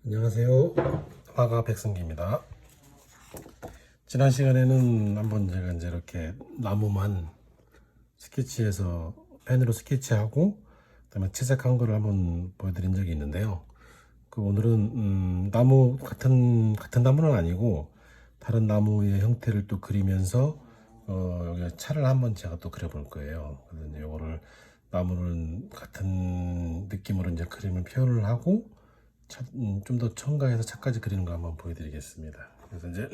안녕하세요. 화가 백승기입니다. 지난 시간에는 한번 제가 이제 이렇게 나무만 스케치해서 펜으로 스케치하고 그다음에 채색한 거를 한번 보여드린 적이 있는데요. 오늘은 나무 같은 나무는 아니고 다른 나무의 형태를 또 그리면서 여기 차를 한번 제가 또 그려볼 거예요. 그래서 이제 이거를 나무는 같은 느낌으로 이제 그림을 표현을 하고 좀 더 첨가해서 차까지 그리는 거 한번 보여드리겠습니다. 그래서 이제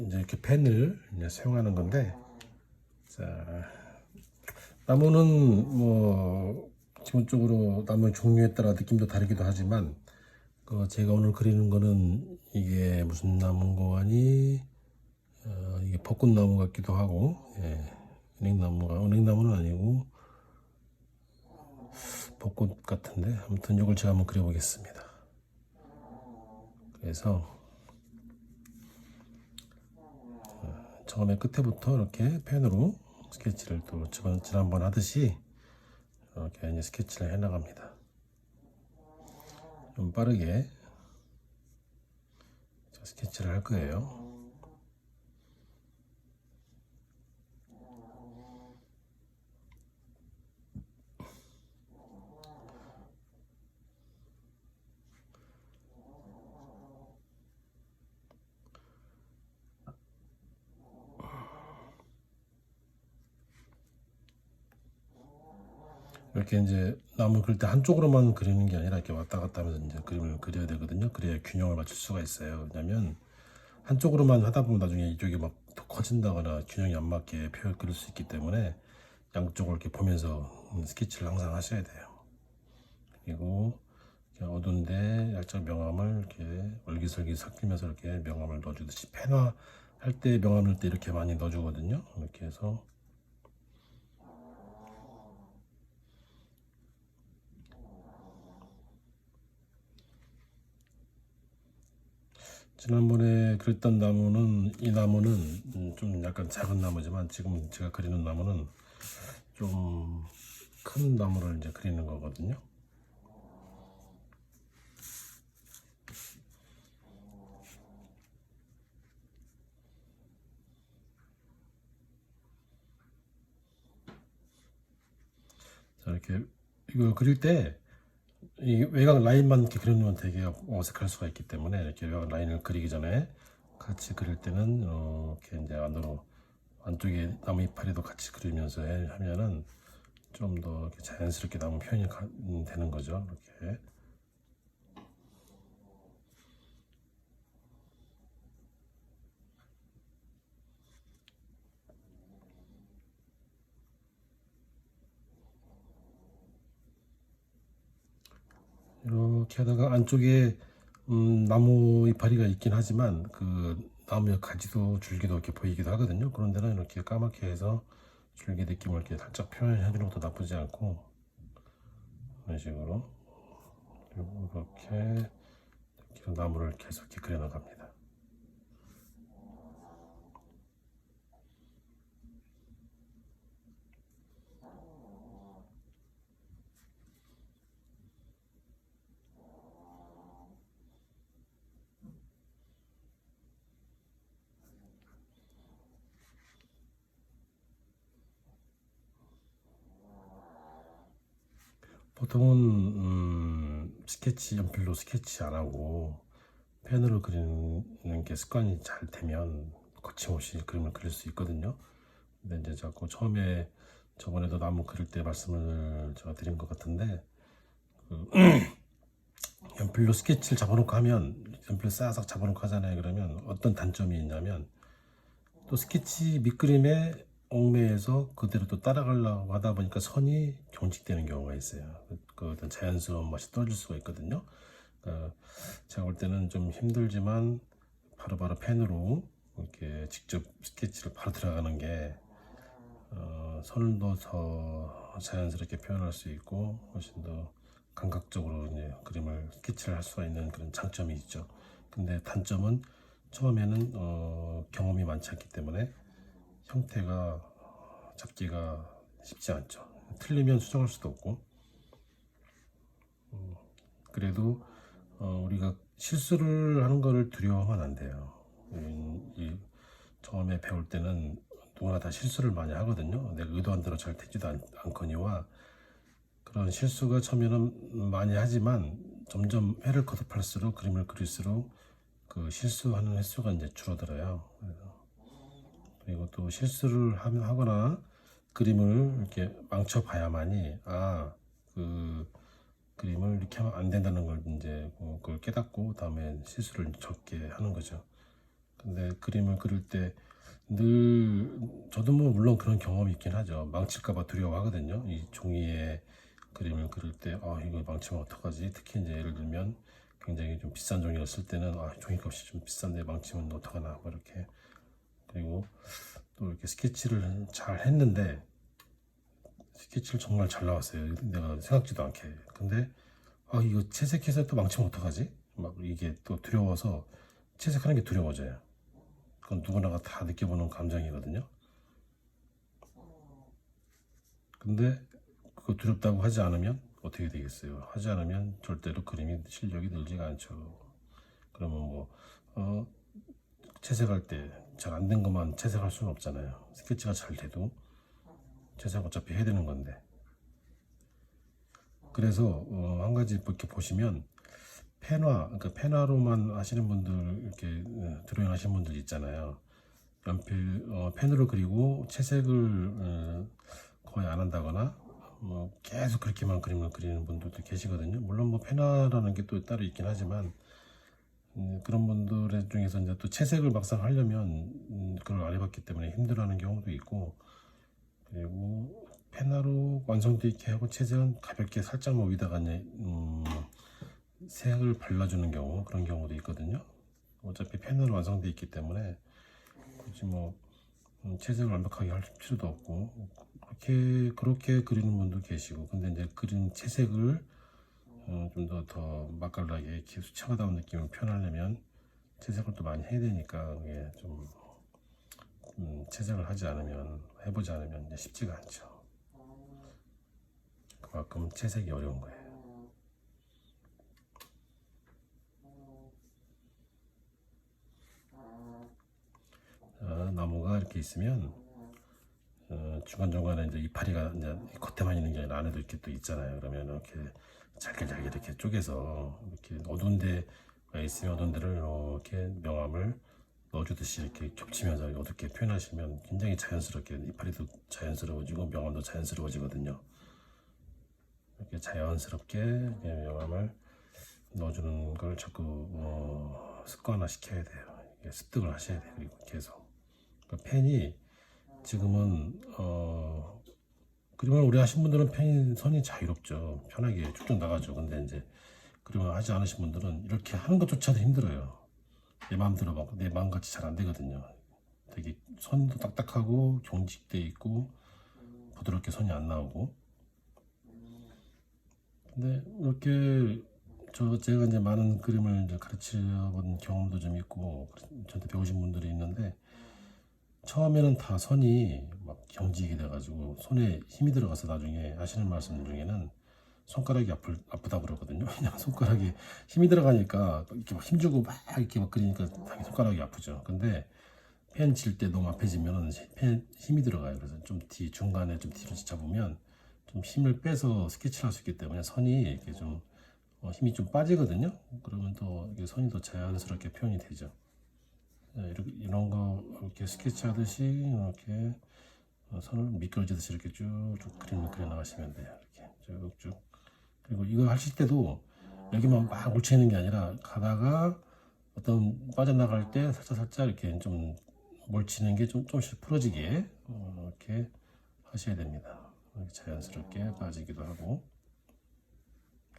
이제 이렇게 펜을 이제 사용하는 건데, 자, 나무는 뭐 기본적으로 나무의 종류에 따라 느낌도 다르기도 하지만, 제가 오늘 그리는 거는 이게 무슨 나무인고 하니, 이게 벚꽃나무 같기도 하고, 예, 은행나무는 아니고 벚꽃 같은데, 아무튼 이걸 제가 한번 그려보겠습니다. 그래서 처음에 끝에부터 이렇게 펜으로 스케치를 또 지난번 하듯이 이렇게 이제 스케치를 해 나갑니다. 좀 빠르게 스케치를 할 거예요. 이렇게 이제 나무 그릴 때 한쪽으로만 그리는 게 아니라 이렇게 왔다 갔다 하면서 이제 그림을 그려야 되거든요. 그래야 균형을 맞출 수가 있어요. 왜냐면 한쪽으로만 하다 보면 나중에 이쪽이 막 더 커진다거나 균형이 안 맞게 표현 그릴 수 있기 때문에 양쪽을 이렇게 보면서 스케치를 항상 하셔야 돼요. 그리고 어두운데 살짝 명암을 이렇게 얼기설기 섞이면서 이렇게 명암을 넣어주듯이 펜화 할 때 명암 넣을 때 이렇게 많이 넣어주거든요. 이렇게 해서 지난번에 그렸던 나무는 이 나무는 좀 약간 작은 나무지만 지금 제가 그리는 나무는 좀 큰 나무를 이제 그리는 거거든요. 자, 이렇게 이걸 그릴 때 이 외곽 라인만 이렇게 그려놓으면 되게 어색할 수가 있기 때문에 이렇게 외곽 라인을 그리기 전에 같이 그릴 때는 이렇게 이제 안쪽에 나무 이파리도 같이 그리면서 하면은 좀 더 자연스럽게 나무 표현이 되는 거죠. 이렇게. 이렇게 하다가 안쪽에 나무 이파리가 있긴 하지만 그 나무의 가지도 줄기도 이렇게 보이기도 하거든요. 그런 데는 이렇게 까맣게 해서 줄기 느낌을 이렇게 살짝 표현해 주는 것도 나쁘지 않고, 이런 식으로 그리고 이렇게 나무를 계속 이렇게 그려 나갑니다. 보통은 연필로 스케치 안 하고 펜으로 그리는 게 습관이 잘 되면 거침없이 그림을 그릴 수 있거든요. 근데 이제 자꾸 저번에도 나무 그릴 때 말씀을 제가 드린 것 같은데, 연필로 스케치를 잡아놓고 하면 연필 싹싹 잡아놓고 하잖아요. 그러면 어떤 단점이 있냐면 또 스케치 밑그림에 얽매여서 그대로 또 따라가려고 하다 보니까 선이 경직되는 경우가 있어요. 그 어떤 자연스러운 맛이 떨어질 수가 있거든요. 제가 볼 때는 좀 힘들지만 바로바로 펜으로 이렇게 직접 스케치를 바로 들어가는 게 선을 더 자연스럽게 표현할 수 있고 훨씬 더 감각적으로 이제 그림을 스케치를 할 수가 있는 그런 장점이 있죠. 근데 단점은 처음에는 경험이 많지 않기 때문에 형태가 잡기가 쉽지 않죠. 틀리면 수정할 수도 없고, 그래도 우리가 실수를 하는 거를 두려워하면 안 돼요. 처음에 배울 때는 누구나 다 실수를 많이 하거든요. 내가 의도한 대로 잘 되지도 않거니와 그런 실수가 처음에는 많이 하지만 점점 회를 거듭할수록 그림을 그릴수록 그 실수하는 횟수가 이제 줄어들어요. 그리고 또 실수를 하거나 그림을 이렇게 망쳐봐야만이 그 그림을 이렇게 하면 안 된다는 걸 이제 그걸 깨닫고 다음에 실수를 적게 하는 거죠. 근데 그림을 그릴 때 늘 저도 뭐 물론 그런 경험이 있긴 하죠. 망칠까봐 두려워하거든요. 이 종이에 그림을 그릴 때 이거 망치면 어떡하지? 특히 이제 예를 들면 굉장히 좀 비싼 종이를 쓸 때는 종이값이 좀 비싼데 망치면 어떡하나 뭐 이렇게. 그리고 또 이렇게 스케치를 잘 했는데 스케치를 정말 잘 나왔어요. 내가 생각지도 않게. 근데 이거 채색해서 또 망치면 어떡하지? 막 이게 또 두려워서 채색하는 게 두려워져요. 그건 누구나가 다 느껴보는 감정이거든요. 근데 그거 두렵다고 하지 않으면 어떻게 되겠어요? 하지 않으면 절대로 그림이 실력이 늘지가 않죠. 그러면 채색할 때 잘 안 된 것만 채색할 수는 없잖아요. 스케치가 잘 돼도 채색 어차피 해야 되는 건데. 그래서 한 가지 이렇게 보시면 그러니까 펜화로만 하시는 분들 이렇게 드로잉 하시는 분들 있잖아요. 연필 펜으로 그리고 채색을 거의 안 한다거나 계속 그렇게만 그림을 그리는 분들도 계시거든요. 물론 펜화라는 게 또 따로 있긴 하지만 그런 분들 중에서 이제 또 채색을 막상 하려면 그걸 안 해봤기 때문에 힘들어하는 경우도 있고, 그리고 펜화로 완성되어 있게 하고 채색은 가볍게 살짝만 위다가 이제 색을 발라주는 경우, 그런 경우도 있거든요. 어차피 펜으로 완성되어 있기 때문에 굳이 채색을 완벽하게 할 필요도 없고 그렇게 그리는 분도 계시고, 근데 이제 그린 채색을 좀 더 맛깔나게 수채화다운 느낌을 표현하려면 채색을 또 많이 해야 되니까 그게 좀 채색을 해보지 않으면 이제 쉽지가 않죠. 그만큼 채색이 어려운 거예요. 나무가 이렇게 있으면 중간중간에 이제 이파리가 이제 겉에만 있는 게 아니라 안에도 이렇게 또 있잖아요. 그러면 이렇게 잘게 이렇게 쪼개서 이렇게 어두운 데가 있으면 어두운 데를 이렇게 명암을 넣어주듯이 이렇게 겹치면서 어둡게 표현하시면 굉장히 자연스럽게 이파리도 자연스러워지고 명암도 자연스러워지거든요. 이렇게 자연스럽게 명암을 넣어주는 걸 자꾸 습관화 시켜야 돼요. 습득을 하셔야 돼요. 그리고 계속 펜이 지금은 그림을 오래 하신 분들은 펜 선이 자유롭죠. 편하게 쭉쭉 나가죠. 근데 이제 그림을 하지 않으신 분들은 이렇게 하는 것조차도 힘들어요. 내 마음대로 내 마음같이 잘 안 되거든요. 되게 선도 딱딱하고 경직돼 있고 부드럽게 선이 안 나오고. 근데 이렇게 제가 이제 많은 그림을 이제 가르쳐 본 경험도 좀 있고 저한테 배우신 분들이 있는데, 처음에는 다 선이 막 경직이 돼가지고 손에 힘이 들어가서 나중에 하시는 말씀 중에는 손가락이 아프다 그러거든요. 그냥 손가락에 힘이 들어가니까 이렇게 막 힘주고 막 이렇게 막 그리니까 당연히 손가락이 아프죠. 근데 펜 칠 때 너무 앞해지면 펜 힘이 들어가요. 그래서 좀 중간에 좀 뒤로 잡으면 좀 힘을 빼서 스케치를 할 수 있기 때문에 선이 이렇게 좀 힘이 좀 빠지거든요. 그러면 또 이게 선이 더 자연스럽게 표현이 되죠. 이런 거 이렇게 스케치 하듯이 이렇게 선을 미끄러지듯이 이렇게 쭉쭉 그림을 그려 나가시면 돼요. 이렇게 쭉쭉. 그리고 이거 하실 때도 여기만 막 묻혀 있는 게 아니라 가다가 어떤 빠져나갈 때 살짝 이렇게 좀 몰치는 게 조금씩 풀어지게 이렇게 하셔야 됩니다. 이렇게 자연스럽게 빠지기도 하고,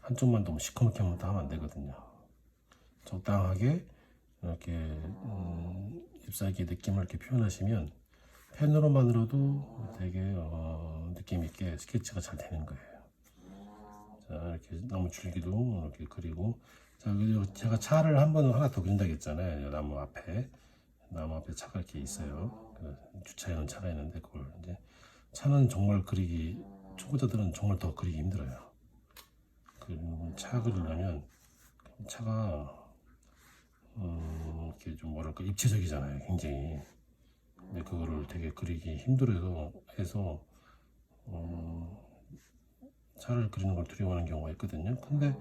한쪽만 너무 시커멓게 하면 안 되거든요. 적당하게 이렇게 잎사귀 느낌을 이렇게 표현하시면 펜으로만으로도 되게 느낌 있게 스케치가 잘 되는 거예요. 자, 이렇게 나무 줄기도 이렇게 그리고, 자, 그리고 제가 차를 하나 더 그린다고 했잖아요. 나무 앞에 차가 이렇게 있어요. 주차해놓은 차가 있는데, 그걸 이제 차는 정말 초보자들은 정말 더 그리기 힘들어요. 그 차 그리려면 차가 이렇게 좀 뭐랄까 입체적이잖아요, 굉장히. 근데 그거를 되게 그리기 힘들어서 해서 차를 그리는 걸 두려워하는 경우가 있거든요. 근데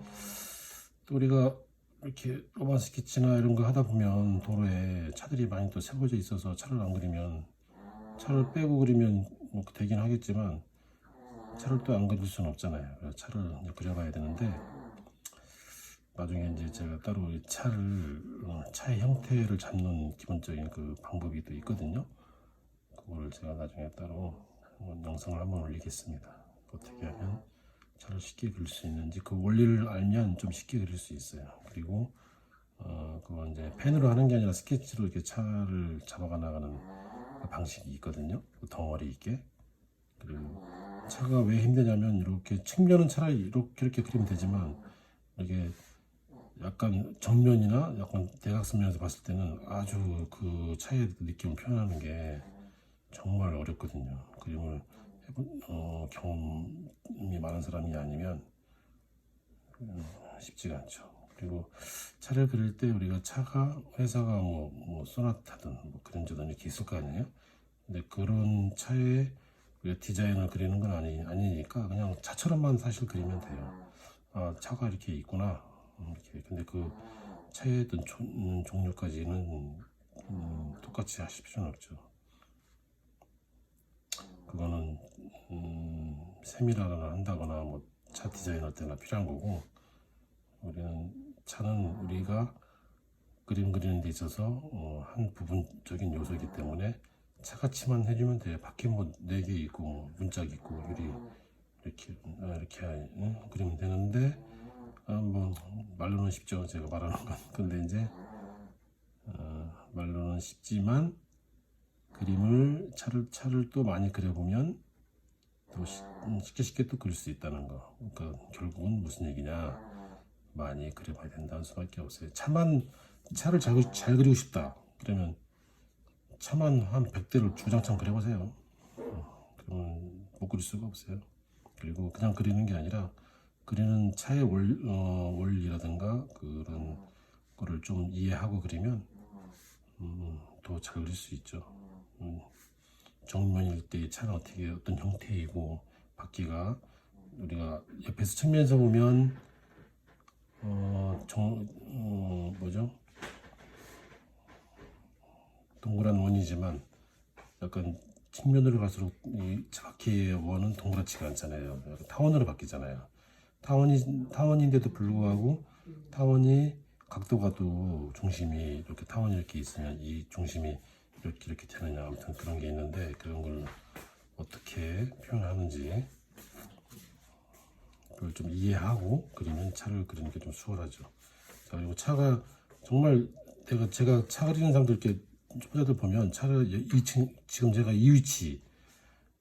또 우리가 이렇게 어반 스케치나 이런 거 하다 보면 도로에 차들이 많이 또 세워져 있어서 차를 안 그리면 차를 빼고 그리면 뭐 되긴 하겠지만 차를 또 안 그릴 수는 없잖아요. 그래서 차를 이제 그려봐야 되는데 나중에 이제 제가 따로 이 차를 차의 형태를 잡는 기본적인 그 방법이 또 있거든요. 그거를 제가 나중에 따로 영상을 한번 올리겠습니다. 어떻게 하면 차를 쉽게 그릴 수 있는지 그 원리를 알면 좀 쉽게 그릴 수 있어요. 그리고 그건 이제 펜으로 하는 게 아니라 스케치로 이렇게 차를 잡아가 나가는 그 방식이 있거든요. 그 덩어리 있게. 그리고 차가 왜 힘드냐면 이렇게 측면은 차라리 이렇게 그리면 되지만 이게 약간 정면이나 약간 대각선면에서 봤을 때는 아주 그 차의 느낌을 표현하는 게 정말 어렵거든요. 그림을 해본 경험이 많은 사람이 아니면 쉽지가 않죠. 그리고 차를 그릴 때 우리가 차가 회사가 뭐 소나타든 뭐 그랜저든 이렇게 있을 거 아니에요. 근데 그런 차의 우리가 디자인을 그리는 건 아니니까 그냥 차처럼만 사실 그리면 돼요. 아, 차가 이렇게 있구나. 이렇게. 근데 그 차의 어떤 종류까지는 똑같이 하실 필요는 없죠. 그거는 세밀화를 한다거나 뭐 차 디자인할 때나 필요한 거고 우리는 차는 우리가 그림 그리는 데 있어서 한 부분적인 요소이기 때문에 차같이만 해주면 돼요. 밖에 뭐 4개 있고 뭐 문짝 있고 유리 이렇게 그리면 되는데 뭐 말로는 쉽죠. 제가 말하는 건. 근데 이제 말로는 쉽지만 그림을 차를 또 많이 그려보면 또 쉽게 또 그릴 수 있다는 거. 그러니까 결국은 무슨 얘기냐, 많이 그려봐야 된다는 수밖에 없어요. 차를 잘 그리고 싶다 그러면 차만 한 100대를 주장창 그려보세요. 그러면 못 그릴 수가 없어요. 그리고 그냥 그리는 게 아니라 그리는 차의 원리라든가 그런 거를 좀 이해하고 그리면 더 잘 그릴 수 있죠. 정면일 때 차가 어떤 형태이고 바퀴가 우리가 옆에서 측면에서 보면 뭐죠? 동그란 원이지만 약간 측면으로 갈수록 이 바퀴의 원은 동그랗지가 않잖아요. 타원으로 바뀌잖아요. 타원인데도 불구하고 타원이 각도가 또 중심이 이렇게 타원이 이렇게 있으면 이 중심이 이렇게 되느냐, 아무튼 그런 게 있는데 그런 걸 어떻게 표현하는지 그걸 좀 이해하고 그리면 차를 그리는 게 좀 수월하죠. 자, 그리고 차가 정말 제가 차 그리는 사람들 이렇게 초보자들 보면 차를 2층 지금 제가 이 위치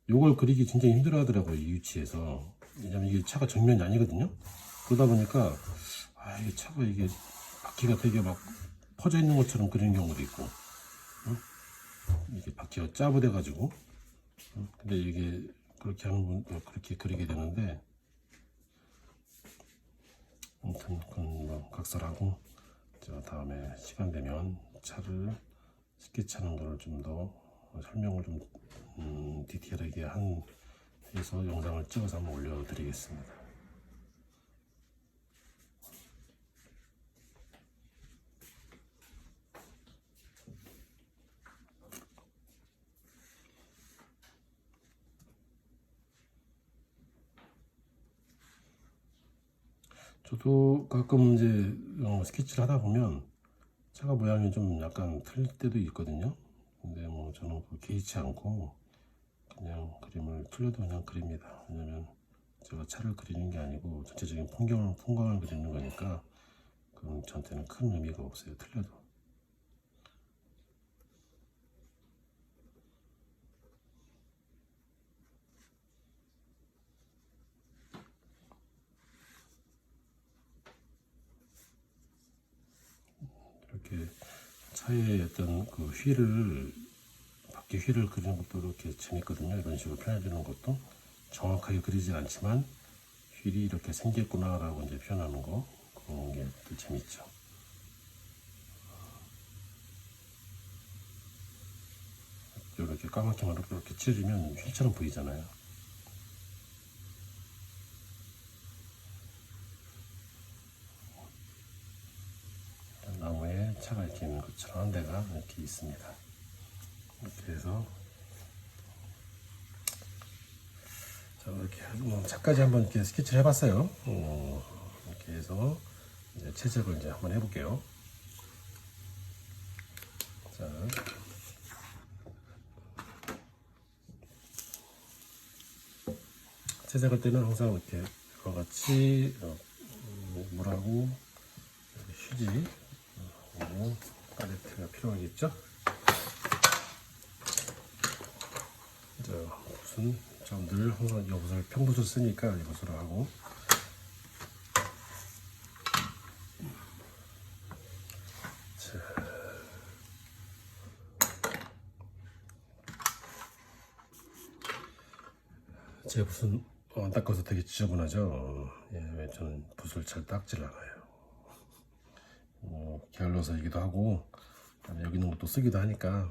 요걸 그리기 굉장히 힘들어 하더라고요. 이 위치에서. 왜냐면 이게 차가 정면이 아니거든요. 그러다 보니까 이게 차가 이게 바퀴가 되게 막 퍼져 있는 것처럼 그리는 경우도 있고 이게 바퀴가 짜부돼 가지고 근데 이게 그렇게 하는 분 그렇게 그리게 되는데 아무튼 그건 뭐 각설하고 제가 다음에 시간 되면 차를 스케치하는 거를 좀 더 설명을 좀 디테일하게 해서 영상을 찍어서 한번 올려드리겠습니다. 저도 가끔 이제 스케치를 하다 보면 차가 모양이 좀 약간 틀릴 때도 있거든요. 근데 뭐 저는 개의치 않고 그냥 그림을 틀려도 그냥 그립니다. 왜냐면 제가 차를 그리는 게 아니고 전체적인 풍광을 그리는 거니까 그건 저한테는 큰 의미가 없어요. 틀려도. 이렇게 차의 어떤 그 바퀴 휠을 그리는 것도 이렇게 재밌거든요. 이런 식으로 표현해 주는 것도 정확하게 그리지 않지만 휠이 이렇게 생겼구나라고 이제 표현하는 거, 그런 게 또 재밌죠. 이렇게 까맣게만 이렇게 칠해주면 휠처럼 보이잖아요. 나무에 차가 이렇게 있는 것처럼 한 대가 이렇게 있습니다. 이렇게 해서 자, 이렇게 차까지 한번 이렇게 스케치를 해봤어요. 이렇게 해서 이제 채색을 이제 한번 해볼게요. 자, 채색할 때는 항상 이렇게 이와 같이 물하고 휴지 그리고 팔레트가 필요하겠죠. 자, 붓은 늘 항상 이 붓을 평붓을 쓰니까 이 붓으로 하고, 자, 제 붓은 안 닦아서 되게 지저분하죠. 예, 왜 저는 붓을 잘 닦질 않아요. 게을러서이기도 하고 여기 있는 것도 쓰기도 하니까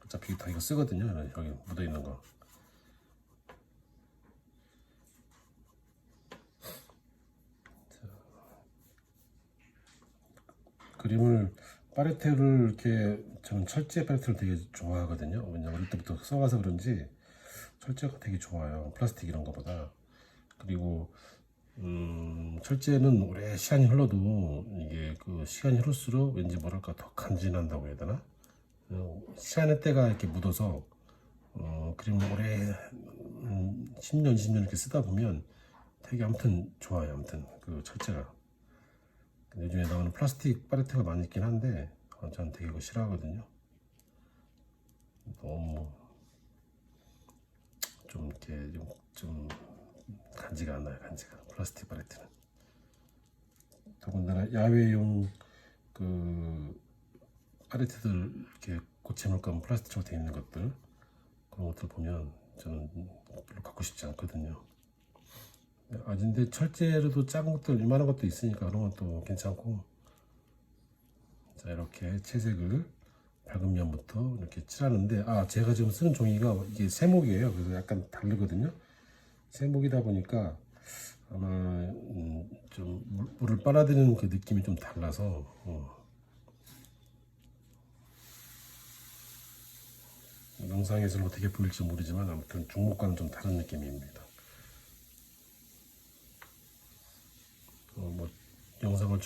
어차피 다 이거 쓰거든요. 여기 묻어 있는 거. 자, 그림을 파레트를 이렇게 저는 철제 파레트를 되게 좋아하거든요. 왜냐면 어릴 때부터 써와서 그런지 철제가 되게 좋아요. 플라스틱 이런 거보다. 그리고 철제는 오래 시간이 흘러도 이게 그 시간이 흐를수록 왠지 뭐랄까 더 간지난다고 해야 되나? 시간의 때가 이렇게 묻어서 그림을 오래 10년, 20년 이렇게 쓰다 보면 되게 아무튼 좋아요. 아무튼 그 철제가. 요즘에 나오는 플라스틱 파레트가 많이 있긴 한데 저는 되게 그거 싫어하거든요. 너무 좀 이렇게 좀 간지가 안 나요. 간지가 플라스틱 파레트는. 더군다나 야외용 그 파레트들 이렇게 고체 물감 플라스틱으로 되어 있는 것들, 그런 것들 보면 저는 별로 갖고 싶지 않거든요. 근데 철제로도 작은 것들 이만한 것도 있으니까 그런 것도 괜찮고. 자, 이렇게 채색을 밝은 면부터 이렇게 칠하는데, 제가 지금 쓰는 종이가 이게 세목이에요. 그래서 약간 다르거든요. 세목이다 보니까 아마 좀 물을 빨아들이는 그 느낌이 좀 달라서 영상에서는 어떻게 보일지 모르지만 아무튼 중목과는 좀 다른 느낌입니다. 영상을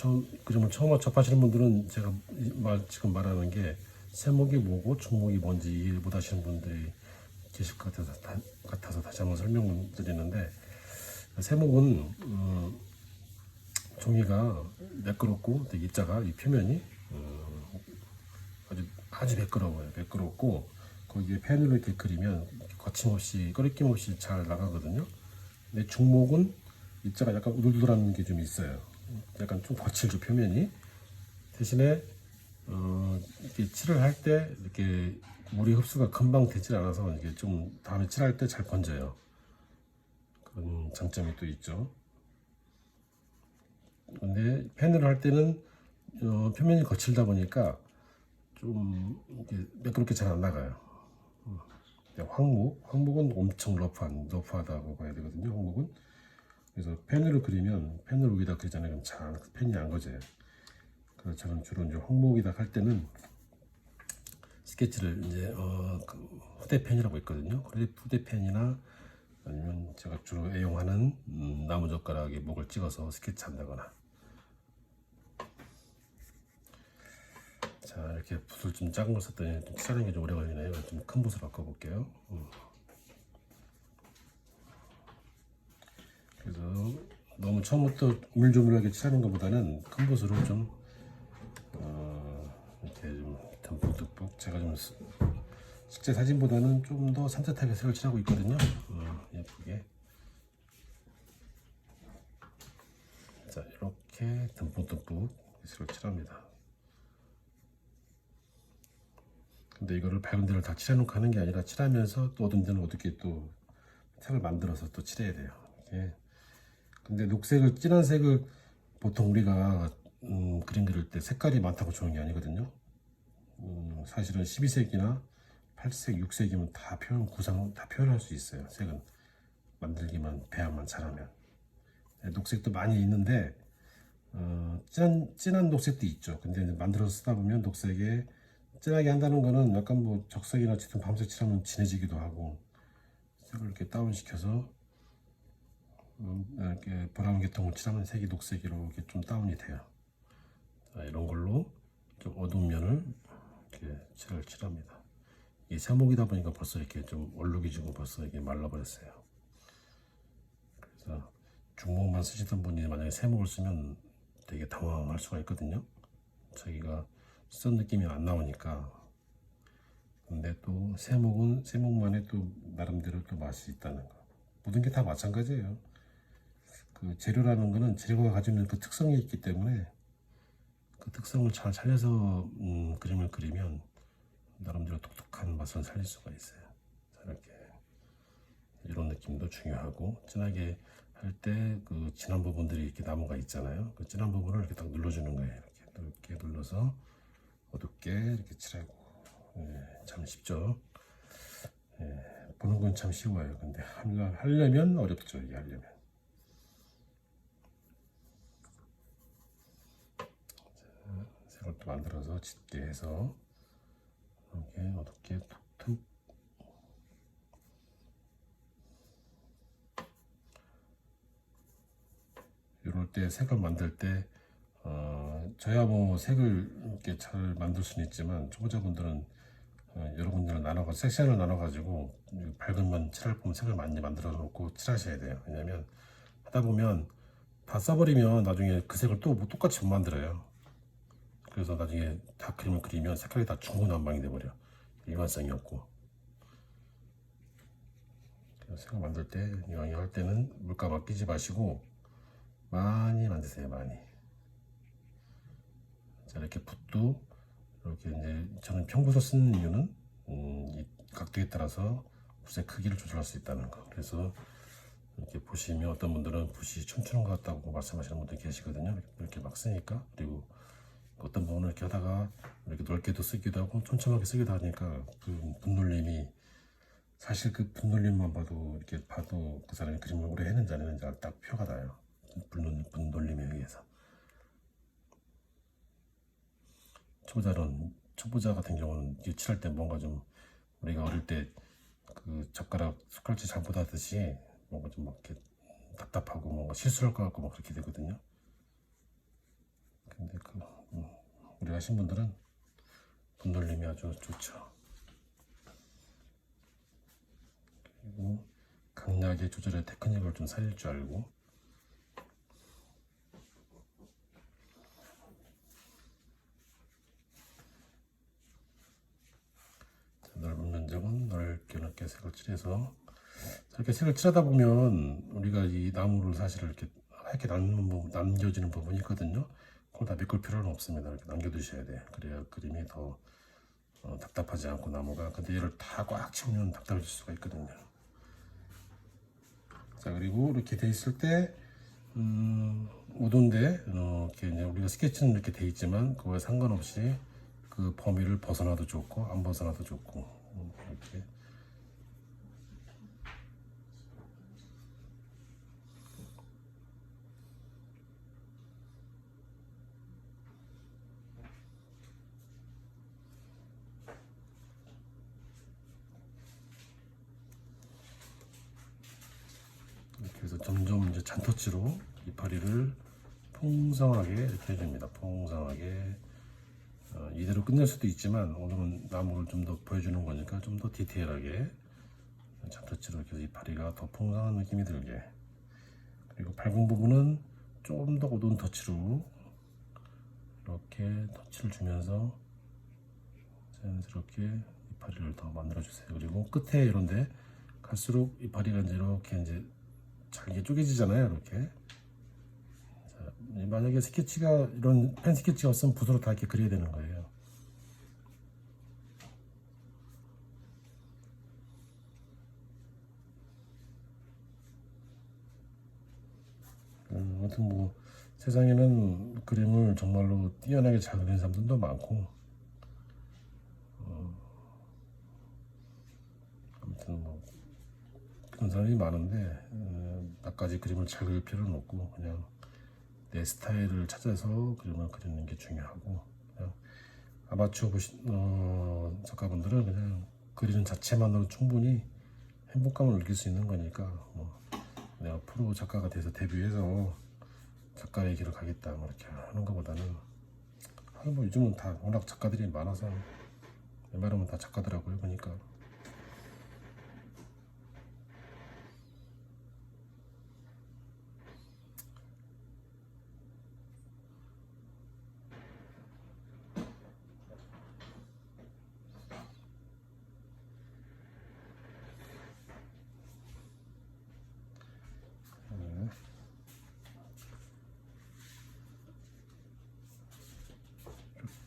그림을 처음 접하시는 분들은 제가 지금 말하는 게 세목이 뭐고 중목이 뭔지 이해 못 하시는 분들이 계실 것 같아서 다시 한번 설명드리는데, 세목은 종이가 매끄럽고 되게 입자가 이 표면이 아주 매끄러워요. 매끄럽고 거기에 펜으로 이렇게 그리면 거침없이 꺼리낌 없이 잘 나가거든요. 근데 중목은 입자가 약간 우둘둘한 게 좀 있어요. 약간 좀 거칠죠, 표면이. 대신에 이렇게 칠을 할 때 이렇게 물이 흡수가 금방 되질 않아서 이게 좀 다음에 칠할 때 잘 번져요. 그런 장점이 또 있죠. 근데 펜으로 할 때는 표면이 거칠다 보니까 좀 이렇게 매끄럽게 잘 안 나가요. 황목은 엄청 러프하다고 봐야 되거든요. 황목은. 그래서 펜으로 그리면 펜으로 여기다 그리잖아요. 그럼 잘 펜이 안 거져요. 그래서 저는 주로 이제 황목이다 할 때는 스케치를 이제 그 후대펜이라고 있거든요. 후대펜이나 아니면 제가 주로 애용하는 나무젓가락에 목을 찍어서 스케치한다거나. 자, 이렇게 붓을 좀 작은 걸 썼더니 좀 칠하는 게 좀 오래 걸리네요. 좀 큰 붓으로 바꿔볼게요. 그래서 너무 처음부터 우물조물하게 칠하는 것보다는 큰 붓으로 좀 이렇게 좀 듬뿍듬뿍, 제가 좀 실제 사진보다는 좀 더 산뜻하게 색을 칠하고 있거든요. 예쁘게. 자, 이렇게 듬뿍듬뿍 색을 칠합니다. 근데 이거를 밝은 데를 다 칠해놓고 하는 게 아니라 칠하면서 또 어떤 데는 어떻게 또 색을 만들어서 또 칠해야 돼요. 이렇게 근데 녹색을 진한 색을 보통 우리가 그림 그릴 때 색깔이 많다고 좋은 게 아니거든요. 사실은 12색이나 8색, 6색이면 다 표현 구상 다 표현할 수 있어요. 색은 만들기만 배합만 잘하면. 네, 녹색도 많이 있는데 진한 녹색도 있죠. 근데 이제 만들어서 쓰다 보면 녹색에 진하게 한다는 거는 약간 뭐 적색이나 짙은 밤색 칠하면 진해지기도 하고 색을 이렇게 다운시켜서 이렇게 브라운 계통을 칠하면 색이 녹색으로 이렇게 좀 다운이 돼요. 자, 이런 걸로 좀 어두운 면을 이렇게 칠을 칠합니다. 이 세목이다 보니까 벌써 이렇게 좀 얼룩이지고 벌써 이게 말라버렸어요. 그래서 중목만 쓰시던 분이 만약에 세목을 쓰면 되게 당황할 수가 있거든요. 자기가 쓴 느낌이 안 나오니까. 근데 또 세목은 세목만의 또 나름대로 또 맛이 있다는 거. 모든 게 다 마찬가지예요. 그 재료라는 거는 재료가 가지고 있는 그 특성이 있기 때문에 그 특성을 잘 살려서 그림을 그리면 나름대로 독특한 맛을 살릴 수가 있어요. 이렇게 이런 느낌도 중요하고 진하게 할 때 그 진한 부분들이 이렇게 나무가 있잖아요. 그 진한 부분을 이렇게 딱 눌러주는 거예요. 이렇게 눌러서 어둡게 이렇게 칠하고. 참 쉽죠. 보는 건 참 쉬워요. 근데 하려면 어렵죠. 이게 하려면. 색을 또 만들어서 짙게 해서 이렇게 어둡게 툭툭. 이럴 때 색을 만들 때 저야 뭐 색을 이렇게 잘 만들 수는 있지만 초보자분들은 여러 군데를 나눠가 섹션을 나눠가지고 밝은 면 칠할 거면 색을 많이 만들어 놓고 칠하셔야 돼요. 왜냐면 하다 보면 다 써버리면 나중에 그 색을 또 뭐 똑같이 못 만들어요. 그래서 나중에 다 그림을 그리면 색깔이 다 중구난방이 돼버려. 일관성이 없고. 그래서 색을 만들 때 이왕이 할 때는 물감 아끼지 마시고 많이 만드세요. 많이. 자, 이렇게 붓도 이렇게 이제 저는 평부서 쓰는 이유는 이 각도에 따라서 붓의 크기를 조절할 수 있다는 거. 그래서 이렇게 보시면 어떤 분들은 붓이 춤추는 것 같다고 말씀하시는 분들 계시거든요. 이렇게 막 쓰니까. 그리고 어떤 부분을 이렇게 하다가 이렇게 넓게도 쓰기도 하고 촘촘하게 쓰기도 하니까 그 붓놀림이 사실 그 붓놀림만 봐도 이렇게 봐도 그 사람이 그림을 오래 했는지 안 했는지 딱 표가 나요. 붓놀림에 의해서. 초보자 같은 경우는 칠할 때 뭔가 좀 우리가 어릴 때 그 젓가락 숟갈질 잘못 하듯이 뭔가 좀 막 이렇게 답답하고 뭔가 실수할 것 같고 막 그렇게 되거든요. 근데 그 우리 하신 분들은 붓놀림이 아주 좋죠. 그리고 강약의 조절의 테크닉을 좀 살릴 줄 알고. 넓은 면적은 넓게 색을 칠해서 이렇게 색을 칠하다 보면 우리가 이 나무를 사실 이렇게 하얗게 남겨지는 부분이 있거든요. 그걸 다 메꿀 필요는 없습니다. 이렇게 남겨두셔야 돼. 그래야 그림이 더 답답하지 않고 나무가. 근데 얘를 다 꽉 채우면 답답해질 수가 있거든요. 자, 그리고 이렇게 돼 있을 때 우도인데 이렇게 이제 우리가 스케치는 이렇게 돼 있지만 그거에 상관없이 그 범위를 벗어나도 좋고 안 벗어나도 좋고 이렇게. 이렇게 해서 점점 이제 잔터치로 이파리를 풍성하게 이렇게 해줍니다. 풍성하게. 이대로 끝낼 수도 있지만 오늘은 나무를 좀 더 보여주는 거니까 좀 더 디테일하게 잔터치로 이렇게 해서 이파리가 더 풍성한 느낌이 들게. 그리고 밝은 부분은 좀 더 어두운 터치로 이렇게 터치를 주면서 자연스럽게 이파리를 더 만들어 주세요. 그리고 끝에 이런데 갈수록 이파리가 이렇게 이제 잘게 쪼개지잖아요. 이렇게. 자, 만약에 스케치가 이런 펜 스케치가 없으면 붓으로 다 이렇게 그려야 되는 거예요. 아무튼 뭐 세상에는 그림을 정말로 뛰어나게 잘 그리는 사람들도 많고, 아무튼 뭐 그런 사람이 많은데 나까지 그림을 잘 그릴 필요는 없고 그냥 내 스타일을 찾아서 그림을 그리는 게 중요하고, 그냥 아마추어 작가분들은 그냥 그리는 자체만으로 충분히 행복감을 느낄 수 있는 거니까, 뭐 내가 프로 작가가 돼서 데뷔해서 작가의 길을 가겠다 뭐 이렇게 하는 것보다는, 뭐 요즘은 다 워낙 작가들이 많아서 웬만하면 다 작가더라고요. 그러니까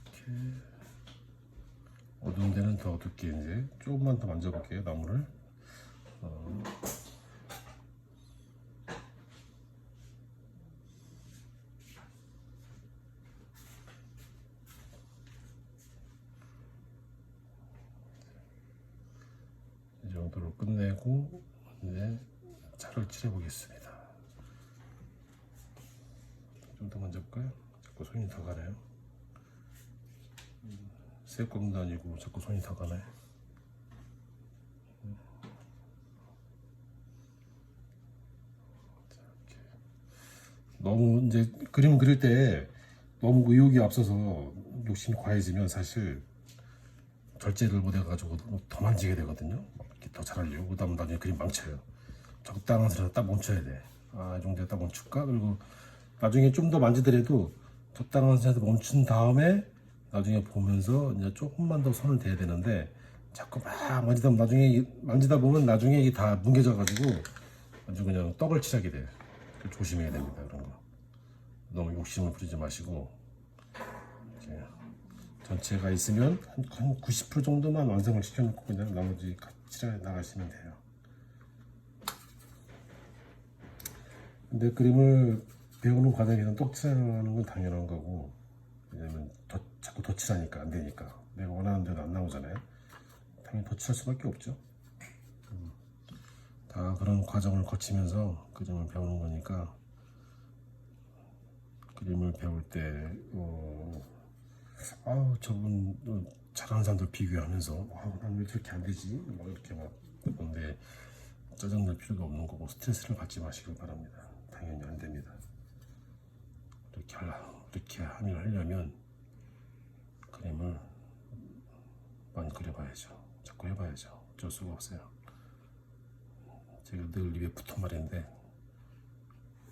이렇게 어두운 데는 더 어둡게 이제 조금만 더 만져볼게요. 나무를. 이 정도로 끝내고 이제 차를 칠해 보겠습니다. 좀 더 만져볼까요? 자꾸 손이 더 가네요. 쇠검도 아니고 자꾸 손이 더 가네. 너무 이제 그림 그릴 때 너무 의욕이 앞서서 욕심이 과해지면 사실 절제를 못해가지고 더 만지게 되거든요. 이렇게 더 잘하려고 그다음 나중에 그림 망쳐요. 적당한 선에서 딱 멈춰야 돼. 아, 이 정도에 딱 멈출까? 그리고 나중에 좀 더 만지더라도 적당한 선에서 멈춘 다음에 나중에 보면서 이제 조금만 더 손을 대야 되는데, 자꾸 막 만지다 보면 나중에 이게 다 뭉개져가지고 아주 그냥 떡을 치하게 돼. 조심해야 됩니다. 그런 거 너무 욕심을 부리지 마시고, 이렇게 전체가 있으면 한 90% 정도만 완성을 시켜놓고 그냥 나머지 칠해 나가시면 돼요. 근데 그림을 배우는 과정에서는 떡칠하는 건 당연한 거고, 왜냐면 자꾸 덧칠하니까 안 되니까, 내가 원하는 대로 안 나오잖아요. 당연히 덧칠할 수밖에 없죠. 다 그런 과정을 거치면서 그림을 배우는 거니까, 그림을 배울 때 아우 저분 잘하는 사람들 비교하면서 아우 난 왜 저렇게 안 되지? 막 이렇게 막 근데 짜증낼 필요가 없는 거고, 스트레스를 받지 마시길 바랍니다. 당연히 안 됩니다. 이렇게 하려면 그림을 많이 그려봐야죠. 자꾸 해봐야죠. 어쩔 수가 없어요. 제가 늘 입에 붙은 말인데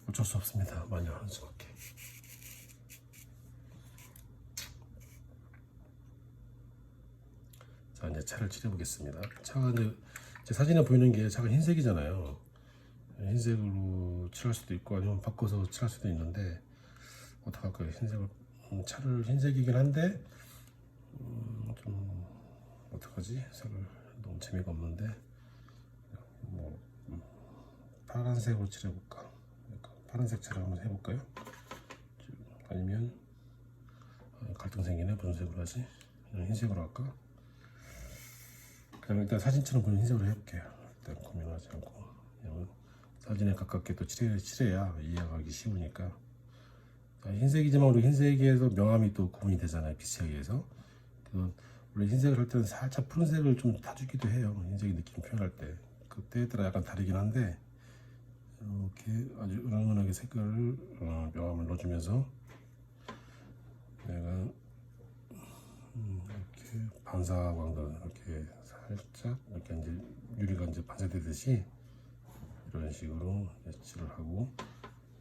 어쩔 수 없습니다. 많이 하는 수밖에. 자, 이제 차를 칠해보겠습니다. 차가 이제 제 사진에 보이는 게 차가 흰색이잖아요. 흰색으로 칠할 수도 있고 아니면 바꿔서 칠할 수도 있는데 어떡할까요? 차를 흰색이긴 한데 좀 어떡하지? 색을 너무 재미가 없는데 뭐 파란색으로 칠해볼까? 파란색 차를 한번 해볼까요? 아니면 갈등 생기네. 무슨 색으로 하지? 그냥 흰색으로 할까? 그럼 일단 사진처럼 보는 흰색으로 해볼게요. 일단 고민하지 않고, 왜냐면 사진에 가깝게 또 칠해야 이해하기 쉬우니까. 자, 흰색이지만 우리 흰색에서 명암이 또 구분이 되잖아요. 빛에 의해서. 원래 흰색을 할 때는 살짝 푸른색을 좀 타주기도 해요. 흰색의 느낌 표현할 때 그때에 따라 약간 다르긴 한데, 이렇게 아주 은은하게 색깔을 명암을 넣어주면서 내가 이렇게 반사광도 이렇게 살짝 이렇게 이제 유리가 이제 반사되듯이 이런 식으로 칠을 하고,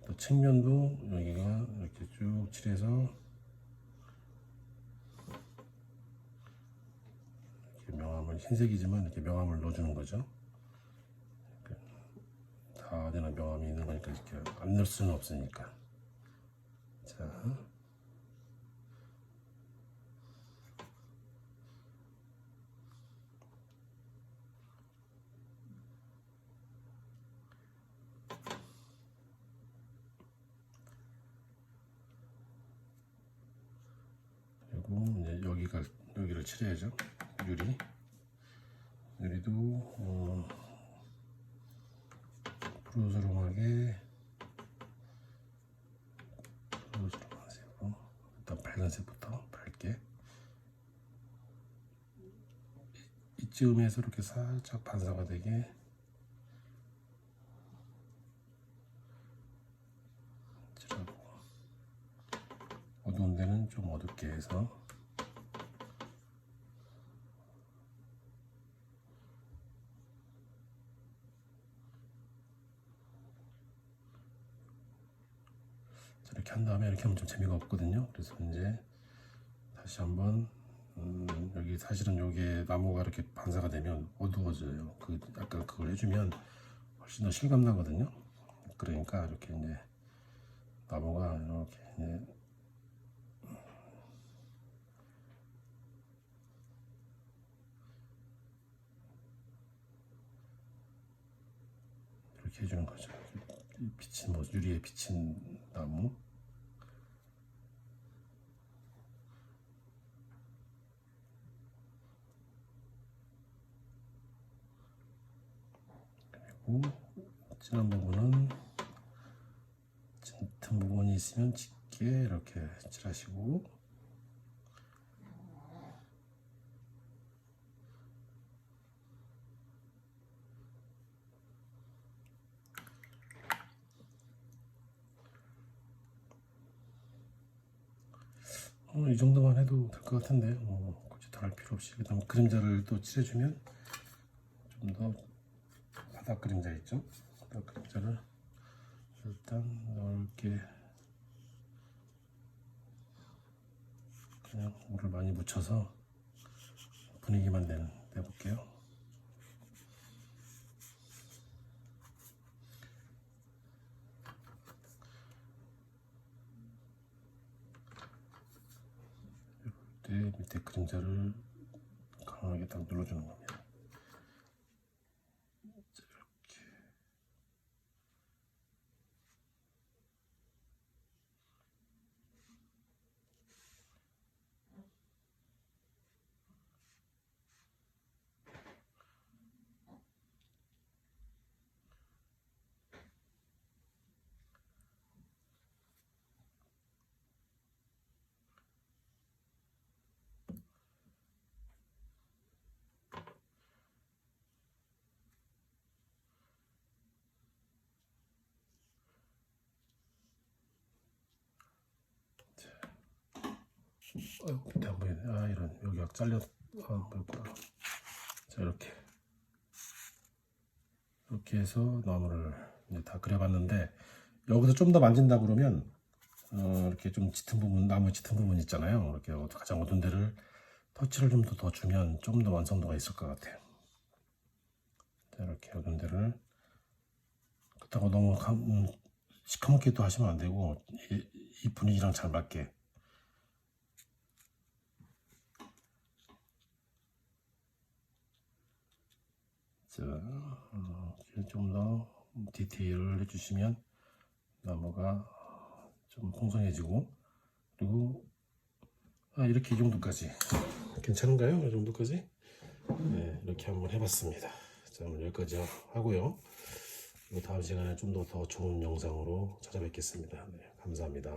또 측면도 여기가 이렇게 쭉 칠해서 이렇게 명암을, 흰색이지만 이렇게 명암을 넣어주는 거죠. 다 어디나 명암이 있는 거니까 이렇게 안 넣을 수는 없으니까. 자, 여기를 칠해야죠. 유리도 푸르스름하게 일단 빨간색부터 밝게 이쯤에서 이렇게 살짝 반사가 되게 칠하고, 어두운 데는 좀 어둡게 해서 이렇게 한 다음에, 이렇게 하면 좀 재미가 없거든요. 그래서 이제 다시 한번 여기 사실은 여기에 나무가 이렇게 반사가 되면 어두워져요. 약간 그걸 해주면 훨씬 더 실감 나거든요. 그러니까 이렇게 이제 나무가 이렇게 이렇게 해주는 거죠. 비친 유리에 비친 나무. 그리고 진한 부분은, 짙은 부분이 있으면 짙게 이렇게 칠하시고, 이 정도만 해도 될 것 같은데, 굳이 더 할 필요 없이. 그다음 그림자를 또 칠해주면 좀 더, 바닥 그림자 있죠? 바닥 그림자를 일단 넓게 그냥 물을 많이 묻혀서 분위기만 내볼게요. 이럴 때 밑에 그림자를 강하게 딱 눌러주는 겁니다. 이렇게. 밑에 안 보이네. 이런, 여기가 잘려. 보였구나. 자, 이렇게 해서 나무를 이제 다 그려봤는데, 여기서 좀 더 만진다 그러면 이렇게 좀 짙은 부분, 나무 짙은 부분 있잖아요. 이렇게 가장 어두운 데를 터치를 좀 더 주면 좀 더 완성도가 있을 것 같아요. 자, 이렇게 어두운 데를, 그렇다고 너무 시커멓게 또 하시면 안 되고, 이 분위기랑 잘 맞게. 자, 좀 더 디테일을 해주시면 나무가 좀 풍성해지고, 그리고 이렇게 이 정도까지 괜찮은가요? 이 정도까지? 네, 이렇게 한번 해봤습니다. 자, 오늘 여기까지 하고요. 그리고 다음 시간에 좀 더 좋은 영상으로 찾아뵙겠습니다. 네, 감사합니다.